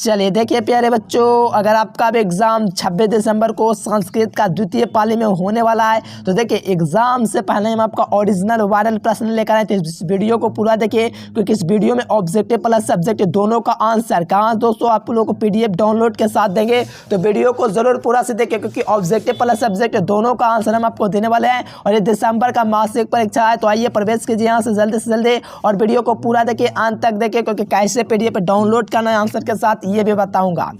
चलिए देखिए प्यारे बच्चों, अगर आपका भी एग्ज़ाम 26 दिसंबर को संस्कृत का द्वितीय पाली में होने वाला है तो देखिए एग्ज़ाम से पहले हम आपका ओरिजिनल वायरल प्रश्न लेकर आए। तो इस वीडियो को पूरा देखिए, क्योंकि इस वीडियो में ऑब्जेक्टिव प्लस सब्जेक्ट दोनों का आंसर कहाँ दोस्तों आप लोगों को PDF डाउनलोड के साथ देंगे। तो वीडियो को ज़रूर पूरा से देखिए, क्योंकि ऑब्जेक्टिव प्लस सब्जेक्ट दोनों का आंसर हम आपको देने वाले हैं। और ये दिसंबर का मासिक परीक्षा है, तो आइए प्रवेश कीजिए यहाँ से जल्दी और वीडियो को पूरा देखिए, अंत तक देखिए, क्योंकि कैसे PDF डाउनलोड करना है आंसर के साथ ये भी बताऊंगा।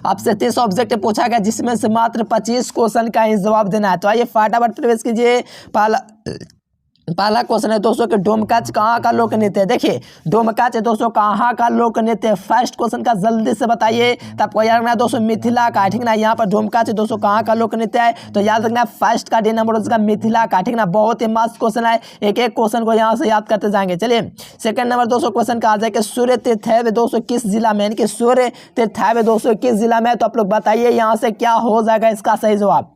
आपसे 30 ऑब्जेक्ट पूछा गया, जिसमें से मात्र 25 क्वेश्चन का ही जवाब देना है। तो आइए फटाफट प्रवेश कीजिए। पहला क्वेश्चन है दोस्तों कि डोमकच कहाँ का लोक नृत्य है। देखिए डोमकच है दोस्तों कहाँ का लोक नृत्य है। फर्स्ट क्वेश्चन का जल्दी से बताइए, तो आपको याद रखना है दोस्तों मिथिला का, ठीक ना। यहाँ पर डोमकच है दोस्तों कहाँ का लोक नृत्य है, तो याद रखना फर्स्ट का D नंबर उसका मिथिला का, ठीक ना। बहुत ही मस्त क्वेश्चन है, एक एक क्वेश्चन को यहाँ से याद करते जाएंगे। चलिए सेकंड नंबर दोस्तों क्वेश्चन का आ जाए कि सूर्य तीर्थ है दोस्तों किस जिला में, यानी कि सूर्य तीर्थ है दोस्तों किस जिला में। तो आप लोग बताइए यहाँ से क्या हो जाएगा इसका सही जवाब।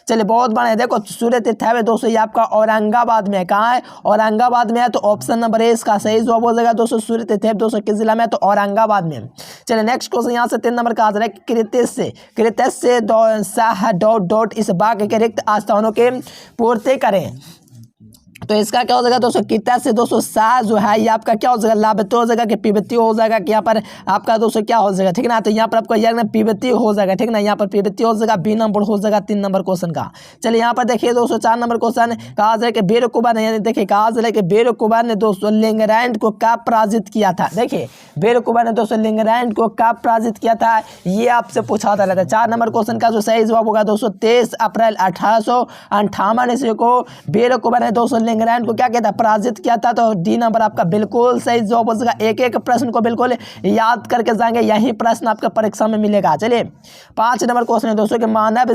चलिए बहुत बड़ा है, देखो सूर्य तीर्थ है दोस्तों ये आपका औरंगाबाद में है। कहाँ है, औरंगाबाद में है। तो ऑप्शन नंबर ए इसका सही जवाब हो जाएगा दोस्तों। सूर्य तीर्थ है दोस्तों किस जिला में, तो औरंगाबाद में। चलिए नेक्स्ट क्वेश्चन यहाँ से 3 नंबर का आ रहा है, कृत्य डॉट इस वाक्य के रिक्त स्थानों के पूर्ति करें। तो इसका क्या हो जाएगा दोस्तों, कितना से दोस्तों सा जो है ये आपका क्या हो जाएगा, लाभत्व हो जाएगा कि पीबत्ती हो जाएगा, कि यहाँ पर आपका दोस्तों क्या हो जाएगा, ठीक ना। तो यहाँ पर आपको यार ना पीबत्ती हो जाएगा, ठीक ना। यहाँ पर पीबत्ती हो जाएगा, B नंबर हो जाएगा 3 नंबर क्वेश्चन का। चलिए यहाँ पर देखिए दोस्तों 4 नंबर क्वेश्चन कहा जाए कि बेरकुबर ने, देखिए कहा जाए कि बेरकुबर ने दोस्तों लिंगरैंड को कब पराजित किया था। देखिए बेरकुबर ने दोस्तों लिंगरैंड को कब पराजित किया था, ये आपसे पूछा था। 4 नंबर क्वेश्चन का जो सही जवाब होगा दोस्तों 23 अप्रैल 1858 ईस्वी को बेरकुबर ने दोस्तों लिंगरैंड को क्या कहता है, पराजित किया था। तो D नंबर आपका बिल्कुल सही जवाब हो जाएगा। एक एक प्रश्न को बिल्कुल याद करके जाएंगे, यही प्रश्न आपके परीक्षा में मिलेगा। चलिए 5 नंबर क्वेश्चन है दोस्तों कि मानव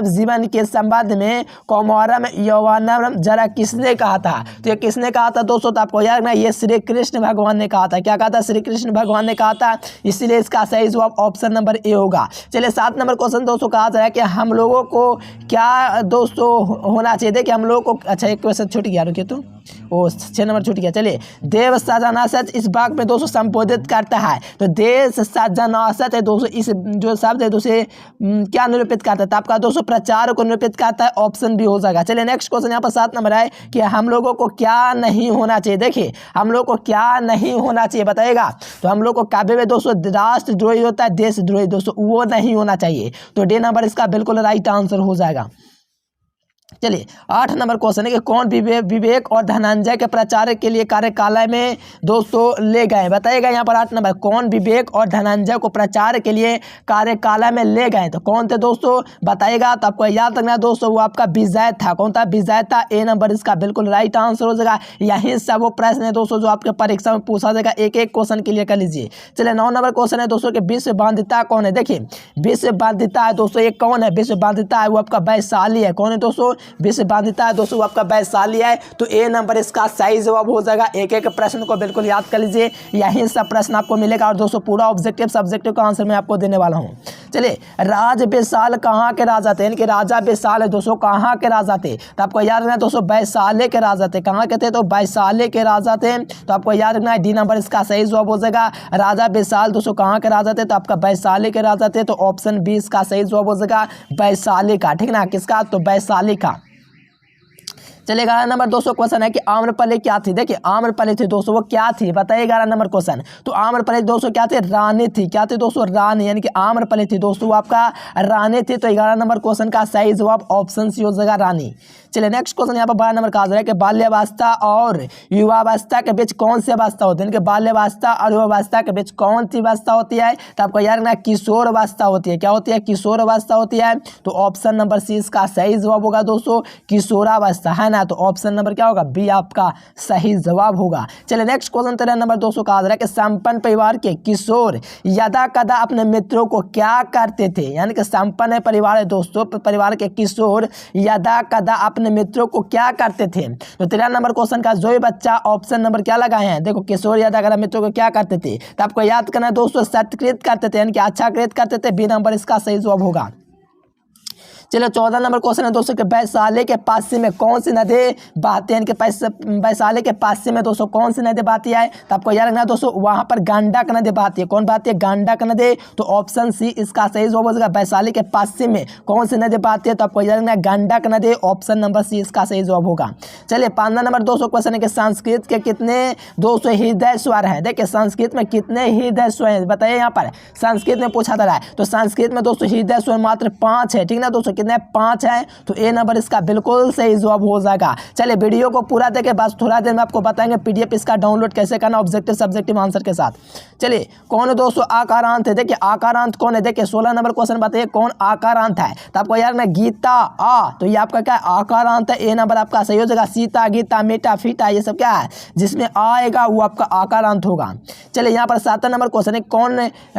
जीवन के संबंध में कौमारम यौवनम जरा किसने कहा था। तो ये किसने कहा था दोस्तों, तो आपको याद रखना ये श्री कृष्ण भगवान ने कहा था। क्या कहा था, श्री कृष्ण भगवान ने कहा था, इसलिए इसका सही जवाब ऑप्शन नंबर ए होगा। चलिए 7 नंबर क्वेश्चन दोस्तों कहा जा रहा है कि हम लोगों को क्या दोस्तों होना चाहिए। देखिए हम लोगों को, अच्छा एक क्वेश्चन छूट गया, रुकिए तो 6 नंबर छूट गया। चलिए देव सजना सच इस भाग में दोस्तों संबोधित करता है। तो देव सजना सच है दोस्तों, इस जो शब्द है दोस्तों क्या निरूपित करता है, तो आपका दोस्तों प्रचार को निरूपित करता है, ऑप्शन भी हो जाएगा। चलिए नेक्स्ट क्वेश्चन यहाँ पर 7 नंबर है कि हम लोगों को क्या नहीं होना चाहिए। देखिए हम लोग को क्या नहीं होना चाहिए बताइएगा। तो हम लोग को काव्य में दोस्तों राष्ट्रद्रोही होता है, देशद्रोही दोस्तों वो नहीं होना चाहिए। तो D नंबर इसका बिल्कुल राइट आंसर हो जाएगा। चलिए 8 नंबर क्वेश्चन है कि कौन विवेक और धनंजय के प्रचार के लिए कार्यकालय में दोस्तों ले गए। बताइएगा यहाँ पर 8 नंबर कौन विवेक और धनंजय को प्रचार के लिए कार्यकालय में ले गए, तो कौन थे दोस्तों बताइएगा। तो आपको याद रखना है दोस्तों वो आपका विजय था। कौन था, विजय था। A नंबर इसका बिल्कुल राइट आंसर हो जाएगा। यही सब वो प्रश्न है दोस्तों जो आपके परीक्षा में पूछा जाएगा, एक एक क्वेश्चन के लिए कर लीजिए। चलिए 9 नंबर क्वेश्चन है दोस्तों कि विश्व बांधिता कौन है। देखिए विश्व बांधिता है दोस्तों ये कौन है, विश्व बांधिता है वो आपका वैशाली है। कौन है दोस्तों, विश्व बांधिता है दोस्तों आपका वैशाली है। तो A नंबर इसका सही जवाब हो जाएगा। एक एक प्रश्न को बिल्कुल याद कर लीजिए, यही सब प्रश्न आपको मिलेगा। और दोस्तों पूरा ऑब्जेक्टिव सब्जेक्टिव का आंसर मैं आपको देने वाला हूं। चलिए राज विशाल कहाँ के राजा थे, यानी कि राजा विशाल है दोस्तों कहाँ के राजा थे। तो आपको याद रखना है दोस्तों वैशाली के राजा थे। कहाँ के थे, तो वैशाली के राजा थे। तो आपको याद रखना है D नंबर इसका सही जवाब हो जाएगा। राजा विशाल दोस्तों कहाँ के राजा थे, तो आपका वैशाली के राजा थे। तो ऑप्शन B इसका सही जवाब हो जाएगा वैशाली का, ठीक ना। किसका, तो वैशाली का। चलिए 11 नंबर दोस्तों क्वेश्चन है कि आम्रपाली क्या थी। देखिए आम्रपाली थी दोस्तों वो क्या थी बताइए। 11 नंबर क्वेश्चन, तो आम्रपाली दोस्तों क्या थी, रानी थी। क्या थी दोस्तों, रानी, यानी कि आम्रपाली थी दोस्तों वो आपका रानी थी। तो 11 नंबर क्वेश्चन का सही जवाब ऑप्शन सी हो जाएगा रानी। चलिए नेक्स्ट क्वेश्चन यहाँ पर 12 नंबर का आ रहा है कि बाल्यावस्था और युवावस्था के बीच कौन सी अवस्था होती है, यानी कि बाल्यावस्था और युवावस्था के बीच कौन सी अवस्था होती है। तो आपको याद रखना है किशोर अवस्था होती है। क्या होती है, किशोर अवस्था होती है। तो ऑप्शन नंबर C इसका सही जवाब होगा दोस्तों, किशोरावस्था है ना। तो ऑप्शन नंबर क्या होगा, B आपका सही जवाब होगा। चलिए नेक्स्ट क्वेश्चन 13 नंबर दोस्तों का आ रहा है कि संपन्न परिवार के किशोर यदा कदा अपने मित्रों को क्या करते थे, यानी कि संपन्न परिवार है दोस्तों, परिवार के किशोर यदा कदा अपने मित्रों को क्या करते थे। तो 13 नंबर क्वेश्चन का जो बच्चा ऑप्शन नंबर क्या लगाए हैं, देखो किशोर यदा कदा मित्रों को क्या करते थे। तो आपको याद करना है दोस्तों सत्कृत करते थे, यानी कि अच्छा कृत करते थे। B नंबर इसका सही जवाब होगा। चलिए 14 नंबर क्वेश्चन है दोस्तों कि वैशाली के पश्चिम में कौन सी नदी बहती है, इनके वैशाली के पश्चिम में दोस्तों कौन सी नदी बहती है, तो आपको याद रखना दोस्तों वहां पर गंडक नदी बहती है। कौन बहती है? गंडक नदी। तो ऑप्शन सी इसका सही जवाब हो जाएगा। वैशाली के पश्चिम में कौन सी नदी बहती है, तो आपको याद रखना गंडक नदी। ऑप्शन नंबर सी इसका सही जवाब होगा। चलिए 15 नंबर दोस्तों क्वेश्चन है कि संस्कृत के कितने दोस्तों हृदय स्वर है। देखिए संस्कृत में कितने हृदय स्वर है बताइए, यहाँ पर संस्कृत में पूछा जा रहा है। तो संस्कृत में दोस्तों हृदय स्वर मात्र 5 है, ठीक ना दोस्तों, कितने 5 है। तो ए नंबर इसका बिल्कुल सही जवाब हो जाएगा। चलिए वीडियो को पूरा देखें, बस थोड़ा देर में आपको बताएंगे पीडीएफ इसका डाउनलोड कैसे करना ऑब्जेक्टिव सब्जेक्टिव आंसर के साथ। चलिए कौन दोस्तों आकारांत है, देखिए आकारांत कौन है। देखिए 16 नंबर क्वेश्चन बताइए कौन आकारांत है, तो आपको यार ना गीता आ, तो ये आपका क्या आकारांत है। ए नंबर आपका सही हो जाएगा। सीता गीता मीठा फीटा ये सब क्या है जिसमें आएगा वो आपका आकारांत होगा। चलिए यहाँ पर 7 नंबर क्वेश्चन है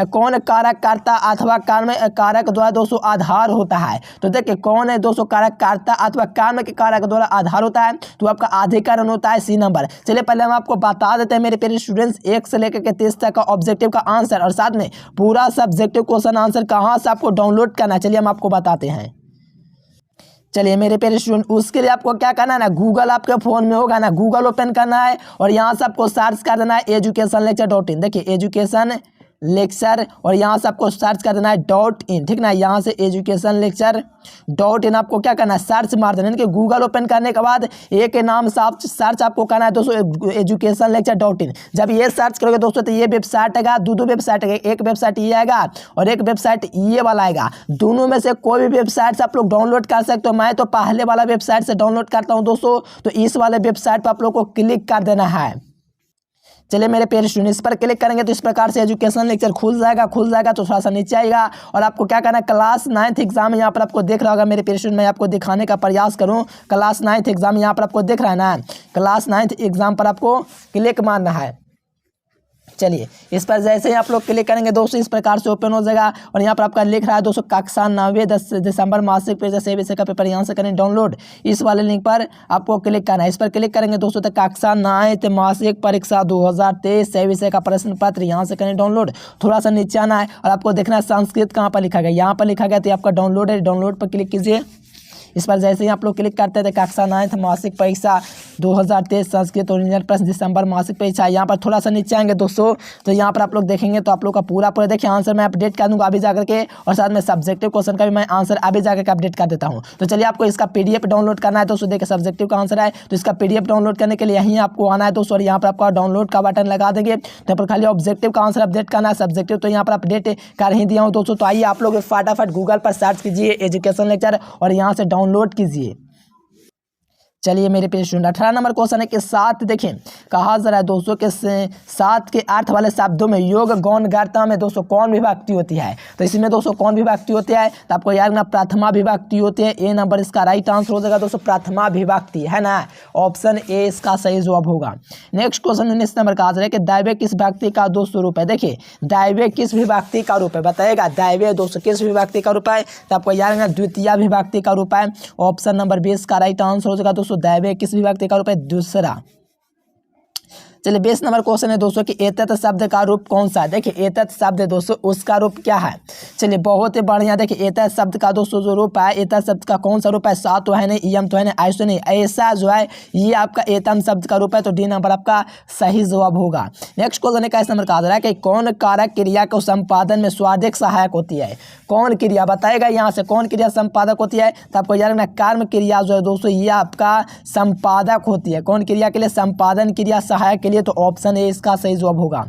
कौन कारक कर्ता अथवा कर्म कारक द्वारा दोस्तों आधार होता है। तो देखिए कौन है दोस्तों कारक कर्ता अथवा कर्म के कारक द्वारा आधार होता है, तो आपका अधिकरण होता है सी नंबर। चलिए पहले हम आपको बता देते हैं मेरे प्यारे स्टूडेंट्स 1 से लेकर के 30 तक का ऑब्जेक्टिव का आंसर और साथ में पूरा सब्जेक्टिव क्वेश्चन आंसर कहाँ से आपको डाउनलोड करना है, चलिए हम आपको बताते हैं। चलिए मेरे प्यारे स्टूडेंट उसके लिए आपको क्या करना है ना, गूगल आपके फोन में होगा ना, गूगल ओपन करना है और यहाँ से आपको सर्च कर देना है educationlecture.in। देखिए एजुकेशन लेक्चर और यहाँ से आपको सर्च कर देना है .in, ठीक ना। यहाँ से educationlecture.in आपको क्या करना है सर्च मार देना है। गूगल ओपन करने के बाद एक के नाम से आप सर्च आपको करना है दोस्तों educationlecture.in। जब ये सर्च करोगे दोस्तों तो ये वेबसाइट आएगा, दो वेबसाइट आएगा, एक वेबसाइट ये आएगा और एक वेबसाइट ये वाला आएगा। दोनों में से कोई भी वेबसाइट से आप लोग डाउनलोड कर सकते हो। मैं तो पहले वाला वेबसाइट से डाउनलोड करता हूँ दोस्तों, तो इस वाले वेबसाइट पर आप लोग को क्लिक कर देना है। चलिए मेरे प्यारे स्टूडेंट इस पर क्लिक करेंगे तो इस प्रकार से एजुकेशन लेक्चर खुल जाएगा तो थोड़ा सा नीचे आएगा और आपको क्या करना है क्लास 9th एग्जाम यहाँ पर आपको देख रहा होगा मेरे प्यारे स्टूडेंट। मैं आपको दिखाने का प्रयास करूँ, क्लास 9th एग्जाम यहाँ पर आपको देख रहा है ना, क्लास 9th एग्जाम पर आपको क्लिक मारना है। चलिए इस पर जैसे ही आप लोग क्लिक करेंगे दोस्तों इस प्रकार से ओपन हो जाएगा और यहाँ पर आपका लिख रहा है दोस्तों कक्षा 9 10 दिसंबर मासिक पेज से विषय का पेपर यहाँ से करें डाउनलोड। इस वाले लिंक पर आपको क्लिक करना है। इस पर क्लिक करेंगे दोस्तों तो कक्षा 9 मासिक परीक्षा 2023 से विषय का प्रश्न पत्र यहाँ से करें डाउनलोड। थोड़ा सा नीचे आना है और आपको देखना है संस्कृत कहाँ पर लिखा गया, यहाँ पर लिखा गया तो आपका डाउनलोड है, डाउनलोड पर क्लिक कीजिए। इस पर जैसे ही आप लोग क्लिक करते थे कक्षा 9 मासिक परीक्षा 2023 संस्कृत ओरिजिनल प्रश्न दिसंबर मासिक परीक्षा, यहाँ पर थोड़ा सा नीचे आएंगे दोस्तों तो यहाँ पर आप लोग देखेंगे तो आप लोग का पूरा देखिए आंसर मैं अपडेट कर दूंगा अभी जाकर के और साथ में सब्जेक्टिव क्वेश्चन का भी मैं आंसर अभी जाकर के अपडेट कर देता हूँ। तो चलिए आपको इसका पीडीएफ डाउनलोड करना है दोस्तों। देखिए सब्जेक्टिव का आंसर है तो इसका पीडीएफ डाउनलोड करने के लिए यहीं आपको आना है दोस्तों और यहाँ पर आपका डाउनलोड का बटन लगा देंगे। तो यहाँ पर खाली ऑब्जेक्टिव का आंसर अपडेट करना है, सब्जेक्टिव तो यहाँ पर अपडेट कर ही दिया हूँ दोस्तों। तो आइए आप लोग फटाफट गूगल पर सर्च कीजिए एजुकेशन लेक्चर और यहाँ से डाउनलोड कीजिए। चलिए मेरे प्यारे स्टूडेंट 18 नंबर क्वेश्चन है कि 7 देखें कहा जा रहा है दोस्तों के 7 के अर्थ वाले शब्दों में योग गौण गर्ता में दोस्तों कौन विभक्ति होती है। तो इसमें दोस्तों कौन विभक्ति होती है तो आपको याद रखना प्रथमा विभक्ति होती है। ए नंबर इसका राइट आंसर हो जाएगा दोस्तों प्रथमा विभक्ति है ना, ऑप्शन ए इसका सही जवाब होगा। नेक्स्ट क्वेश्चन 19 नंबर का आंसर है कि दैव्य किस विभक्ति का दोस्तों रूप है। देखिए दैव्य किस विभक्ति का रूप है बताएगा, दैव्य दोस्तों किस विभक्ति का रूप है तो आपको याद रखना द्वितीय विभक्ति का रूप है। ऑप्शन नंबर 20 का राइट आंसर हो जाएगा दोस्तों दैव्य किस विभक्ति का रूप है दूसरा। चलिए 20 नंबर क्वेश्चन है दोस्तों कि एतत् शब्द का रूप कौन सा है। देखिए एतत् शब्द दोस्तों उसका रूप क्या है। चलिए बहुत ही बढ़िया, देखिए एतत् शब्द का दोस्तों जो रूप है, एतत् शब्द का कौन सा रूप है, सा तो है नहीं, इयम तो है नहीं, ऐसा नहीं, ऐसा जो है ये आपका एतम शब्द का रूप है। तो डी नंबर आपका सही जवाब होगा। नेक्स्ट क्वेश्चन है 21 नंबर का आंसर है कि कौन कारक क्रिया को संपादन में स्वाधिक सहायक होती है। कौन क्रिया बताएगा यहाँ से कौन क्रिया संपादक होती है तो आपको याद रखना कर्म क्रिया जो है दोस्तों ये आपका संपादक होती है। कौन क्रिया के लिए, संपादन क्रिया सहायक के लिए, तो ऑप्शन ए इसका सही जवाब होगा।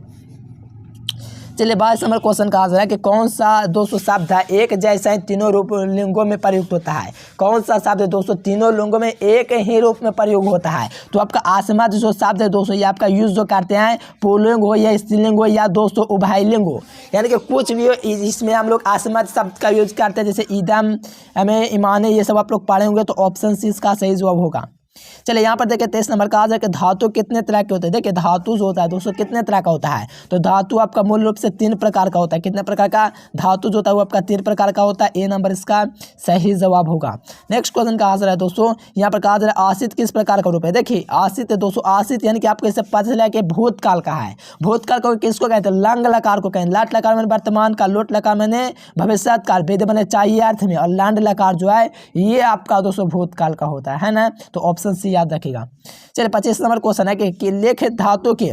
चलिए 22 नंबर क्वेश्चन का आंसर है कि कौन सा दोस्तों शब्द है एक जैसा ही तीनों रूप लिंगों में प्रयुक्त होता है। कौन सा शब्द है दोस्तों तीनों लिंगों में एक ही रूप में प्रयोग होता है। तो आपका आसमत जो शब्द है दोस्तों ये आपका यूज जो करते हैं पुल्लिंग हो या स्त्रीलिंग हो या दोस्तों उभयलिंग हो, यानी कि कुछ भी हो इसमें हम लोग आसमत शब्द का यूज करते हैं। जैसे ईदम हमें ईमाने ये सब आप लोग पढ़े होंगे तो ऑप्शन सी इसका सही जवाब होगा। चलिए यहाँ पर देखिए 23 नंबर का आ जाए कि धातु कितने तरह के होते हैं। देखिए धातु जो होता है दोस्तों कितने तरह का होता है, तो धातु आपका मूल रूप से 3 प्रकार का होता है। कितने प्रकार का धातु जो होता है वो आपका 3 प्रकार का होता है। ए नंबर इसका सही जवाब होगा। नेक्स्ट क्वेश्चन का आंसर है दोस्तों, यहाँ पर कहा जा रहा है आसित किस प्रकार का रूप है। देखिए आसित दोस्तों, आसित यानी कि आपको इससे पता चला कि भूतकाल का है। भूतकाल को किसको कहते हैं, लंग लकार को कहते हैं। लाट लकार मैंने वर्तमान का, लोट लकार मैंने भविष्यत काल, वेद मैंने चाहिए अर्थ में, और लांड लकार जो है ये आपका दोस्तों भूतकाल का होता है ना। तो ऑप्शन सी याद रखिएगा। चलिए 25 नंबर क्वेश्चन है कि लेख धातु के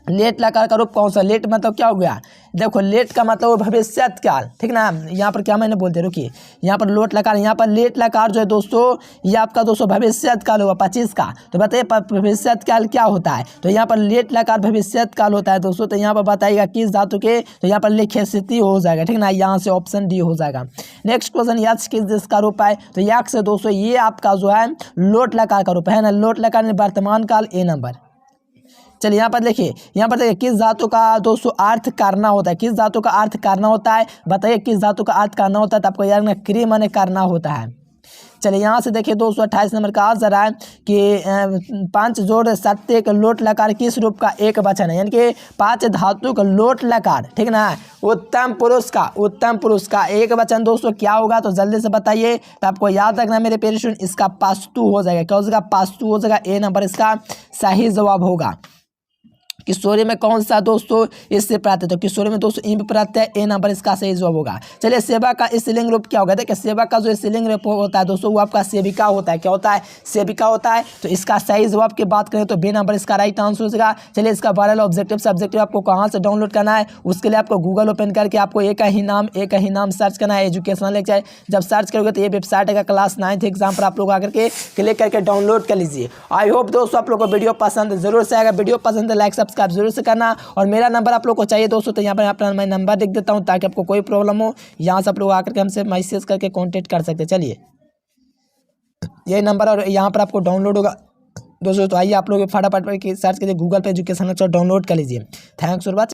लेट लकार का रूप कौन सा। लेट मतलब क्या हो गया, देखो लेट का मतलब भविष्यत काल, ठीक ना। यहाँ पर क्या मैंने बोलते रुकिए, यहाँ पर लोट लकार, यहाँ पर लेट लकार जो है दोस्तों ये आपका दोस्तों भविष्यत काल होगा 25 का। तो बताइए भविष्यत काल क्या होता है, तो यहाँ पर लेट लकार भविष्यत काल होता है दोस्तों। तो यहाँ पर बताइएगा किस धातु के, तो यहाँ पर लेख स्थिति हो जाएगा, ठीक ना। यहाँ से ऑप्शन डी हो जाएगा। नेक्स्ट क्वेश्चन, यक्ष किस देश का रूप है, तो यक्ष दोस्तों ये आपका जो है लोट लकार का रूप है ना। लोट लकार में वर्तमान काल ए नंबर। चलिए यहाँ पर देखिए, यहाँ पर देखिए किस धातु का दोस्तों अर्थ करना होता है। किस धातु का अर्थ करना होता है, बताइए किस धातु का अर्थ करना होता है। तो आपको याद रखना क्री माने करना होता है। चलिए यहाँ से देखिए दोस्तों 28 नंबर का आंसर है कि 5 जोड़ सत्य का लोट लकार किस रूप का एक वचन है, यानी कि 5 धातु का लोट लकार, ठीक ना। उत्तम पुरुष का एक वचन दोस्तों क्या होगा, तो जल्दी से बताइए। तो आपको याद रखना मेरे प्यारे स्टूडेंट, इसका पास्तु हो जाएगा। क्या हो जाएगा, पास्तु हो जाएगा। ए नंबर इसका सही जवाब होगा। किशोरी में कौन सा दोस्तों इससे प्राप्त है, तो किशोरी में दोस्तों इंप प्राप्त है। ए नंबर इसका सही जवाब होगा। चलिए सेवा का स्त्रीलिंग रूप क्या होगा, देखिए सेवा का जो स्त्रीलिंग रूप होता है दोस्तों वो आपका सेविका होता है। क्या होता है, सेविका होता है। तो इसका सही जवाब की बात करें तो बी नंबर इसका राइट आंसर हो जाएगा। चलिए इसका वायरल ऑब्जेक्टिव सब्जेक्टिव आपको कहाँ से डाउनलोड करना है, उसके लिए आपको गूगल ओपन करके आपको एक ही नाम सर्च करना है, एजुकेशनल लेक्चर। जब सर्च करोगे तो ये वेबसाइट का क्लास 9th एग्जाम पर आप लोग आकर के क्लिक करके डाउनलोड कर लीजिए। आई होप दोस्तों आप लोग को वीडियो पसंद जरूर से आएगा। वीडियो पसंद है लाइक सब्सक्राइब जरूर से करना। और मेरा नंबर आप लोग को चाहिए दोस्तों, तो यहाँ पर अपना मैं नंबर लिख देता हूँ ताकि आपको कोई प्रॉब्लम हो यहाँ से आप लोग आकर के हमसे मैसेज करके कांटेक्ट कर सकते हैं। चलिए ये नंबर और यहाँ पर आपको डाउनलोड होगा दोस्तों। तो आइए आप लोग फटाफट सर्च कीजिए गूगल पे एजुकेशन डाउनलोड कर लीजिए। Thanks for watching.